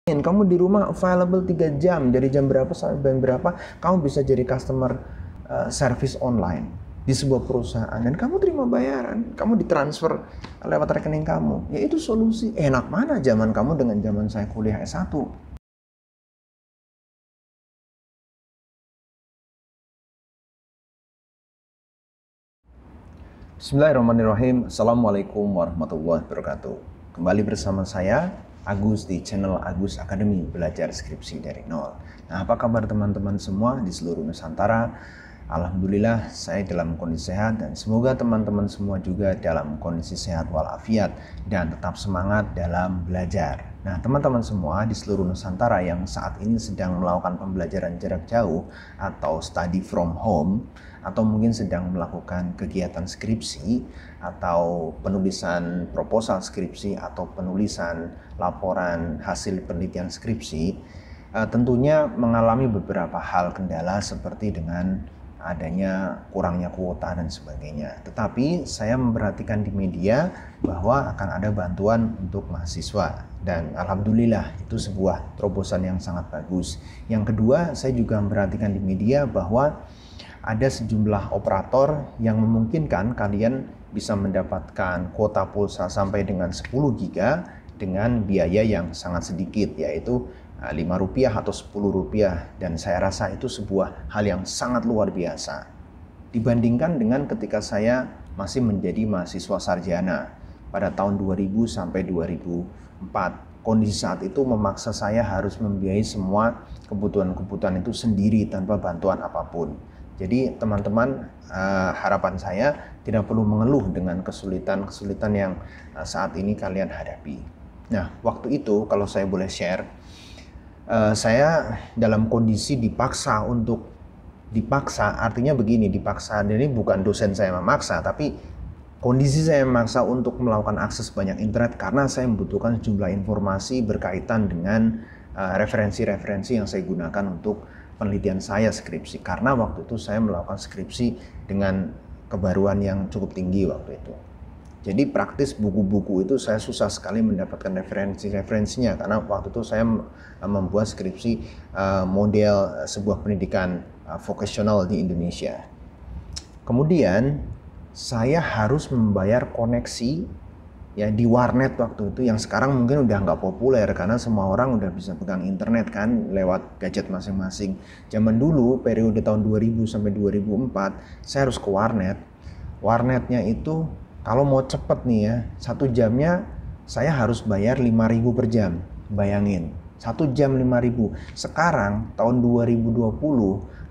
Kamu di rumah available 3 jam, dari jam berapa sampai jam berapa kamu bisa jadi customer service online di sebuah perusahaan, dan kamu terima bayaran, kamu ditransfer lewat rekening kamu. Ya itu solusi. Enak mana zaman kamu dengan zaman saya kuliah S1. Bismillahirrahmanirrahim. Assalamualaikum warahmatullahi wabarakatuh. Kembali bersama saya Agus di channel Agus Academy, belajar skripsi dari nol. Nah, apa kabar teman-teman semua di seluruh Nusantara? Alhamdulillah saya dalam kondisi sehat, dan semoga teman-teman semua juga dalam kondisi sehat walafiat dan tetap semangat dalam belajar. Nah, teman-teman semua di seluruh Nusantara yang saat ini sedang melakukan pembelajaran jarak jauh atau study from home, atau mungkin sedang melakukan kegiatan skripsi atau penulisan proposal skripsi atau penulisan laporan hasil penelitian skripsi, tentunya mengalami beberapa hal kendala seperti dengan adanya kurangnya kuota dan sebagainya. Tetapi saya memperhatikan di media bahwa akan ada bantuan untuk mahasiswa, dan alhamdulillah itu sebuah terobosan yang sangat bagus. Yang kedua, saya juga memperhatikan di media bahwa ada sejumlah operator yang memungkinkan kalian bisa mendapatkan kuota pulsa sampai dengan 10 GB dengan biaya yang sangat sedikit, yaitu Rp5 atau Rp10, dan saya rasa itu sebuah hal yang sangat luar biasa dibandingkan dengan ketika saya masih menjadi mahasiswa sarjana pada tahun 2000 sampai 2004. Kondisi saat itu memaksa saya harus membiayai semua kebutuhan-kebutuhan itu sendiri tanpa bantuan apapun. Jadi teman-teman, harapan saya tidak perlu mengeluh dengan kesulitan-kesulitan yang saat ini kalian hadapi. Nah, waktu itu kalau saya boleh share, saya dalam kondisi dipaksa artinya begini, dipaksa, ini bukan dosen saya memaksa, tapi kondisi saya memaksa untuk melakukan akses banyak internet karena saya membutuhkan sejumlah informasi berkaitan dengan referensi-referensi yang saya gunakan untuk penelitian saya skripsi, karena waktu itu saya melakukan skripsi dengan kebaruan yang cukup tinggi waktu itu. Jadi praktis buku-buku itu saya susah sekali mendapatkan referensi-referensinya, karena waktu itu saya membuat skripsi model sebuah pendidikan vocational di Indonesia. Kemudian saya harus membayar koneksi ya di warnet waktu itu, yang sekarang mungkin udah nggak populer karena semua orang udah bisa pegang internet kan lewat gadget masing-masing. Zaman dulu periode tahun 2000 sampai 2004 saya harus ke warnet. Warnetnya itu kalau mau cepet nih ya, 1 jamnya saya harus bayar 5.000 per jam. Bayangin, 1 jam 5.000. Sekarang tahun 2020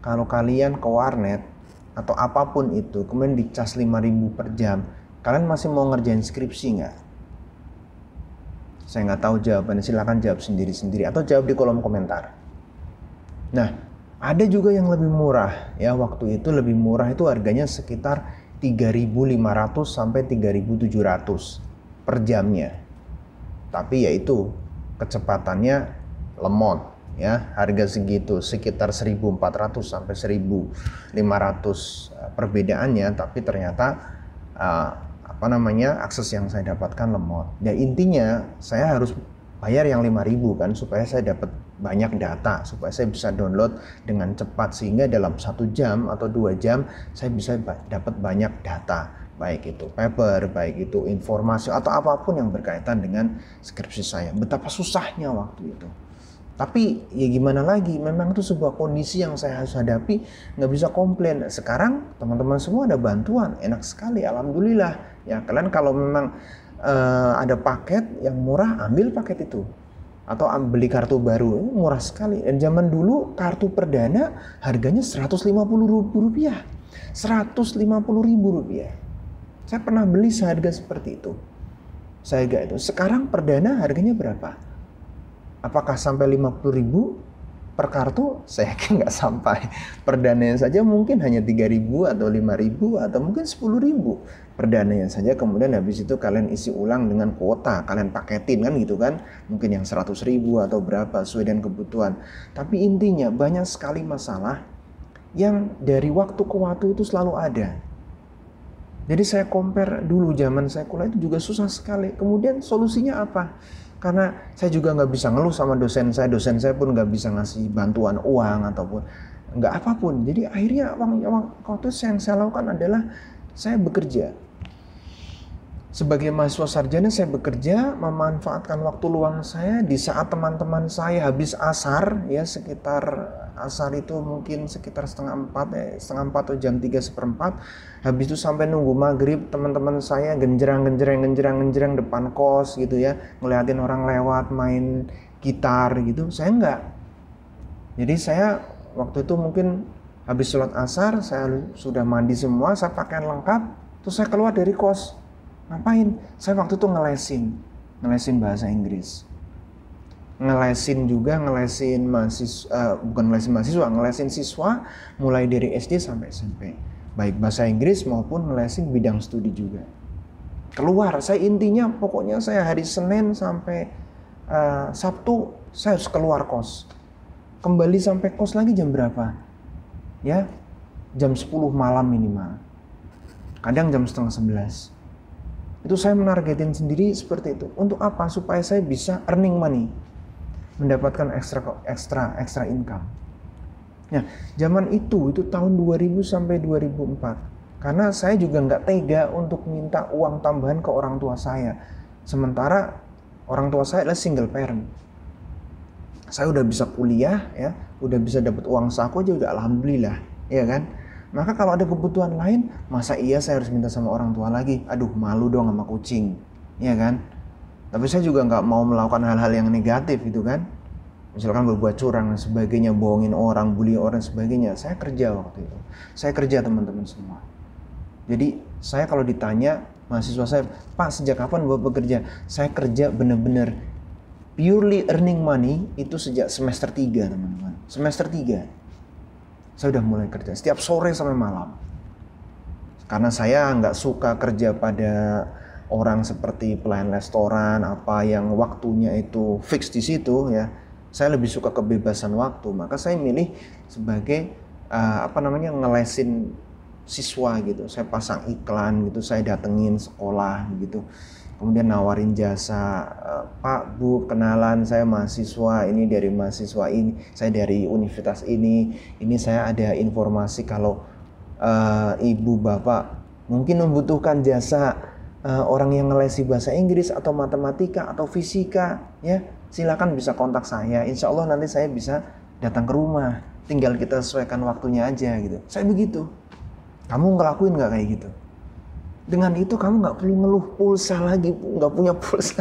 kalau kalian ke warnet atau apapun itu kemudian dicas 5.000 per jam, kalian masih mau ngerjain skripsi nggak? Saya nggak tahu jawabannya, silahkan jawab sendiri-sendiri atau jawab di kolom komentar. Nah, ada juga yang lebih murah ya, waktu itu lebih murah itu harganya sekitar 3.500 sampai 3.700 per jamnya. Tapi yaitu kecepatannya lemot ya, harga segitu sekitar 1.400 sampai 1.500 perbedaannya, tapi ternyata akses yang saya dapatkan lemot. Ya intinya saya harus bayar yang 5.000 kan supaya saya dapat banyak data, supaya saya bisa download dengan cepat, sehingga dalam 1 jam atau 2 jam saya bisa dapat banyak data, baik itu paper, baik itu informasi atau apapun yang berkaitan dengan skripsi saya. Betapa susahnya waktu itu. Tapi ya gimana lagi, memang itu sebuah kondisi yang saya harus hadapi, nggak bisa komplain. Sekarang teman-teman semua ada bantuan, enak sekali, alhamdulillah. Ya kalian kalau memang ada paket yang murah, ambil paket itu. Atau beli kartu baru, murah sekali. Dan zaman dulu kartu perdana harganya Rp150. Rp150.000. Saya pernah beli seharga seperti itu. Sekarang perdana harganya berapa? Apakah sampai 50.000 per kartu? Saya yakin nggak sampai. Perdananya saja mungkin hanya 3.000 atau 5.000 atau mungkin 10.000. Perdananya saja, kemudian habis itu kalian isi ulang dengan kuota, kalian paketin kan gitu kan. Mungkin yang 100.000 atau berapa sesuai dengan kebutuhan. Tapi intinya banyak sekali masalah yang dari waktu ke waktu itu selalu ada. Jadi saya compare dulu zaman saya kuliah itu juga susah sekali. Kemudian solusinya apa? Karena saya juga nggak bisa ngeluh sama dosen saya pun nggak bisa ngasih bantuan uang ataupun nggak apapun. Jadi akhirnya waktu itu yang saya lakukan adalah saya bekerja. Sebagai mahasiswa sarjana saya bekerja, memanfaatkan waktu luang saya di saat teman-teman saya habis asar, ya sekitar asar itu mungkin sekitar setengah empat atau jam 3:15. Habis itu sampai nunggu maghrib, teman-teman saya genjerang depan kos gitu ya, ngeliatin orang lewat main gitar gitu. Saya enggak. Jadi saya waktu itu mungkin habis sholat asar, saya sudah mandi semua, saya pakaian lengkap, terus saya keluar dari kos. Ngapain? Saya waktu itu ngelesin bahasa Inggris. Ngelesin siswa mulai dari SD sampai SMP. Baik bahasa Inggris maupun ngelesin bidang studi juga. Keluar, saya intinya pokoknya saya hari Senin sampai Sabtu saya harus keluar kos. Kembali sampai kos lagi jam berapa? Ya, jam 10 malam minimal. Kadang jam setengah 11. Itu saya menargetin sendiri seperti itu. Untuk apa? Supaya saya bisa earning money. Mendapatkan extra income. Nah, zaman itu tahun 2000 sampai 2004. Karena saya juga nggak tega untuk minta uang tambahan ke orang tua saya. Sementara orang tua saya adalah single parent. Saya udah bisa kuliah, ya, udah bisa dapat uang saku aja udah alhamdulillah, ya kan? Maka kalau ada kebutuhan lain, masa iya saya harus minta sama orang tua lagi? Aduh, malu dong sama kucing, ya kan? Tapi saya juga nggak mau melakukan hal-hal yang negatif gitu kan. Misalkan berbuat curang dan sebagainya, bohongin orang, bully orang dan sebagainya. Saya kerja waktu itu. Saya kerja teman-teman semua. Jadi saya kalau ditanya mahasiswa saya, Pak sejak kapan Bapak bekerja? Saya kerja benar-benar purely earning money itu sejak semester 3 teman-teman. Semester 3. Saya udah mulai kerja setiap sore sampai malam. Karena saya nggak suka kerja pada orang seperti pelayan restoran apa yang waktunya itu fix di situ ya. Saya lebih suka kebebasan waktu. Maka saya milih sebagai ngelesin siswa gitu. Saya pasang iklan gitu, saya datengin sekolah gitu. Kemudian nawarin jasa, Pak, Bu, kenalan saya mahasiswa ini dari mahasiswa ini, saya dari universitas ini saya ada informasi kalau Ibu Bapak mungkin membutuhkan jasa orang yang ngelesi bahasa Inggris atau matematika atau fisika, ya silakan bisa kontak saya. Insya Allah nanti saya bisa datang ke rumah, tinggal kita sesuaikan waktunya aja gitu. Saya begitu. Kamu ngelakuin nggak kayak gitu? Dengan itu kamu nggak perlu ngeluh pulsa lagi, nggak punya pulsa.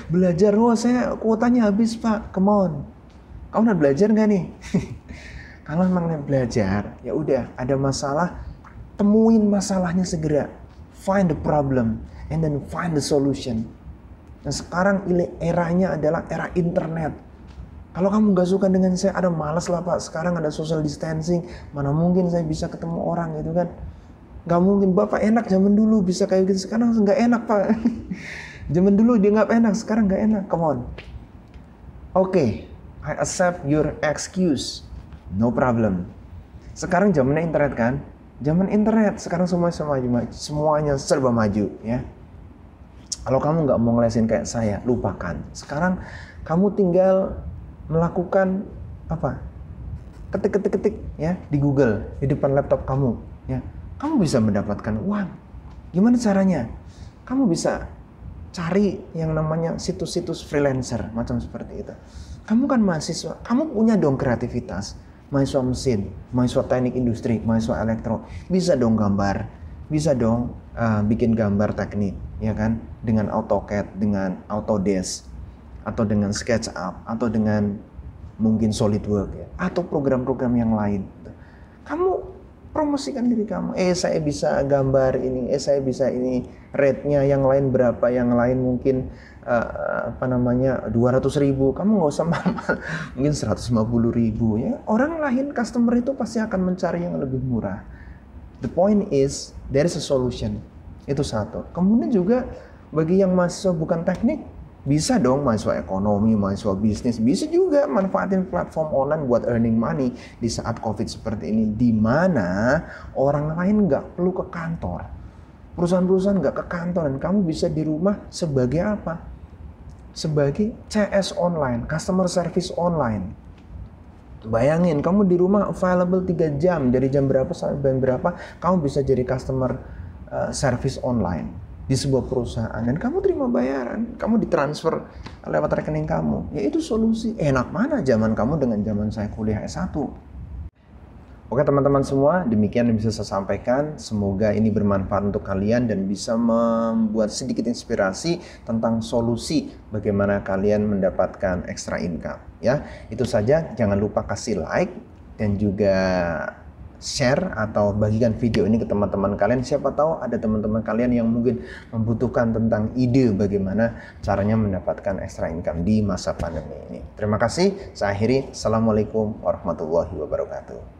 Belajar, saya kuotanya habis Pak, come on. Kamu udah belajar nggak nih? Kalau memang belajar, ya udah ada masalah, temuin masalahnya segera. Find the problem and then find the solution. Nah sekarang eranya adalah era internet. Kalau kamu nggak suka dengan saya, ada malas lah Pak. Sekarang ada social distancing, mana mungkin saya bisa ketemu orang gitu kan? Gak mungkin, Bapak enak zaman dulu bisa kayak gitu, sekarang nggak enak Pak. Zaman dulu dia nggak enak, sekarang nggak enak, come on. Oke, I accept your excuse, no problem. Sekarang zamannya internet kan, zaman internet, sekarang semuanya serba maju ya. Kalau kamu nggak mau ngelesin kayak saya, lupakan. Sekarang kamu tinggal melakukan apa? Ketik ya di Google, di depan laptop kamu ya. Kamu bisa mendapatkan uang. Gimana caranya? Kamu bisa cari yang namanya situs-situs freelancer, macam seperti itu. Kamu kan mahasiswa, kamu punya dong kreativitas. Mahasiswa mesin, mahasiswa teknik industri, mahasiswa elektro. Bisa dong gambar, bisa dong bikin gambar teknik, ya kan? Dengan AutoCAD, dengan Autodesk, atau dengan SketchUp, atau dengan mungkin SolidWorks, ya. Atau program-program yang lain. Kamu promosikan diri kamu. Saya bisa gambar ini, saya bisa ini, rate-nya yang lain berapa, yang lain mungkin 200.000. Kamu nggak usah mahal, mungkin 150.000 ya. Orang lain customer itu pasti akan mencari yang lebih murah. The point is there is a solution. Itu satu. Kemudian juga bagi yang mahasiswa bukan teknik, bisa dong mahasiswa ekonomi, mahasiswa bisnis, bisa juga manfaatin platform online buat earning money di saat COVID seperti ini, di mana orang lain nggak perlu ke kantor, perusahaan-perusahaan nggak ke kantor, dan kamu bisa di rumah sebagai apa? sebagai CS online, customer service online. Bayangin kamu di rumah available 3 jam, dari jam berapa sampai jam berapa kamu bisa jadi customer service online di sebuah perusahaan, dan kamu terima bayaran, kamu ditransfer lewat rekening kamu. Ya itu solusi. Enak mana zaman kamu dengan zaman saya kuliah S1. Oke teman-teman semua, demikian yang bisa saya sampaikan. Semoga ini bermanfaat untuk kalian dan bisa membuat sedikit inspirasi tentang solusi bagaimana kalian mendapatkan extra income. Ya, itu saja. Jangan lupa kasih like dan juga share atau bagikan video ini ke teman-teman kalian. Siapa tahu ada teman-teman kalian yang mungkin membutuhkan tentang ide bagaimana caranya mendapatkan extra income di masa pandemi ini. Terima kasih. Saya akhiri. Assalamualaikum warahmatullahi wabarakatuh.